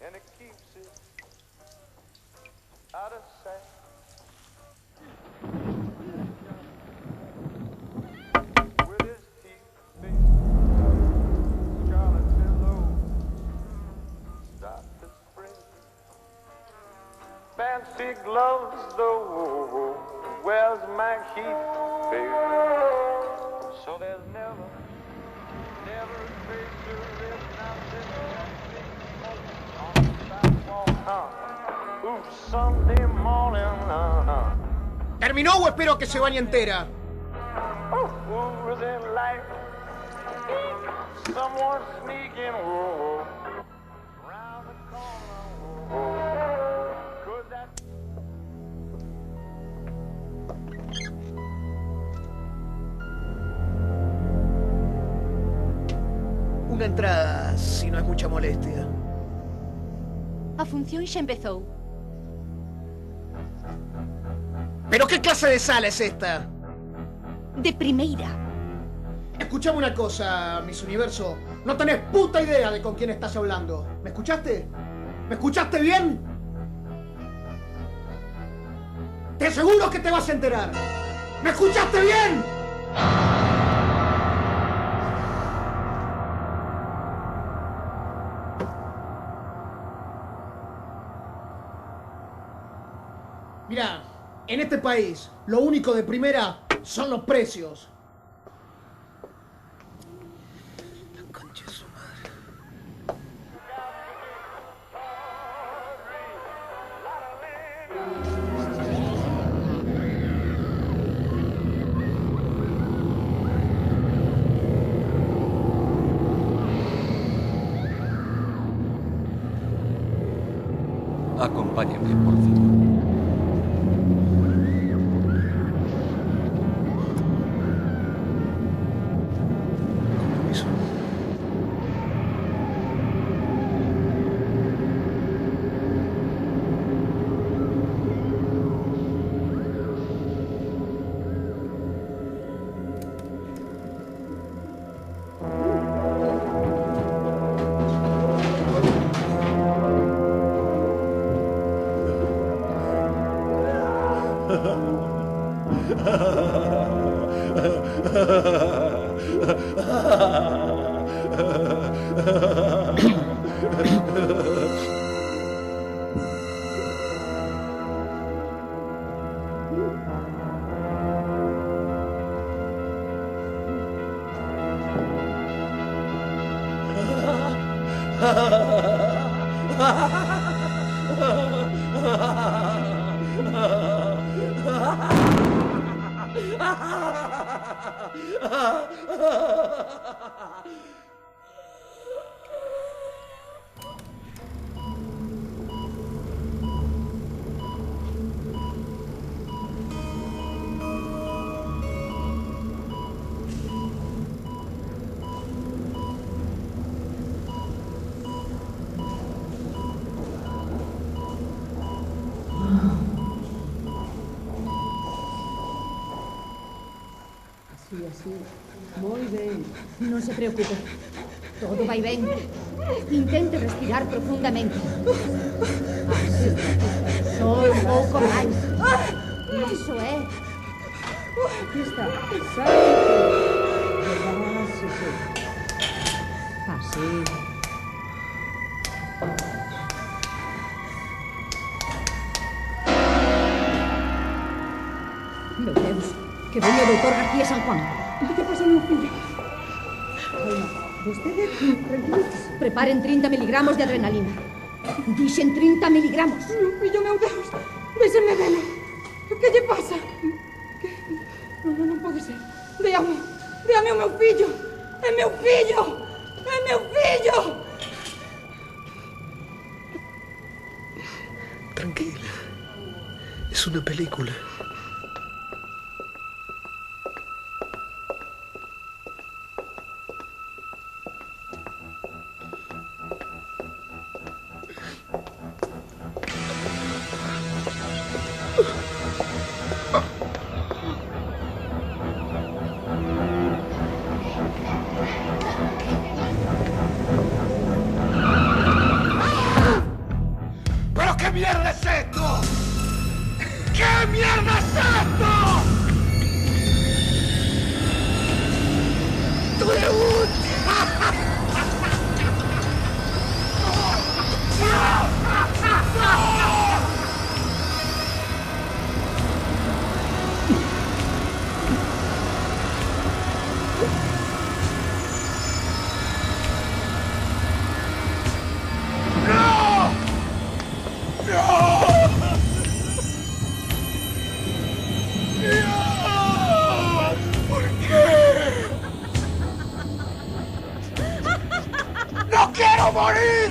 and it keeps it out of sight. With his teeth fixed, scarlet pillow, start to spring. Fancy gloves, though, where's my heat fair? So there's never a trace of this on the sidewalk, Ooh, Sunday morning, ¿Terminó o espero que se bañe entera? Who's in life? Someone sneaking, round the corner, could that... Una entrada, si no es mucha molestia. A función xa empezou. ¿Pero qué clase de sala es esta? De primeira. Escuchame una cosa, Miss Universo. No tenés puta idea de con quién estás hablando. ¿Me escuchaste? ¿Me escuchaste bien? Te aseguro que te vas a enterar. ¿Me escuchaste bien? Mirá, en este país, lo único de primera son los precios. La concha de su madre. Acompáñame, por favor. Así. Muy bien. Non se preocupe. Todo vai ben. Intente respirar profundamente. Así. Só un pouco máis. Iso é. Aquí está. Así. Meu Deus, que veña o doutor García San Juan. ¿Qué pasa, mi fillo? Calma. Ustedes, tranquilízese. Preparen 30 miligramos de adrenalina. Dixen 30 miligramos. Meu fillo, meu Deus. Déxeme velo. Que lle pasa? Que... Non pode ser. Déame o meu fillo. É meu fillo. É meu fillo. Tranquila. Es una película. mierda es esto? ¡Tu debut! ¡No quiero morir!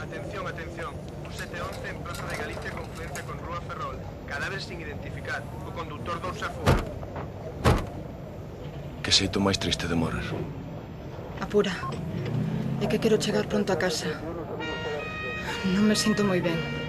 Atención, atención. 711 en Plaza de Galicia, confluencia con Rúa Ferrol. Cadáver sin identificar. O conductor dousa fuga. Que xeito máis triste de morrer. Apura. É que quero chegar pronto a casa. Non me sinto moi ben.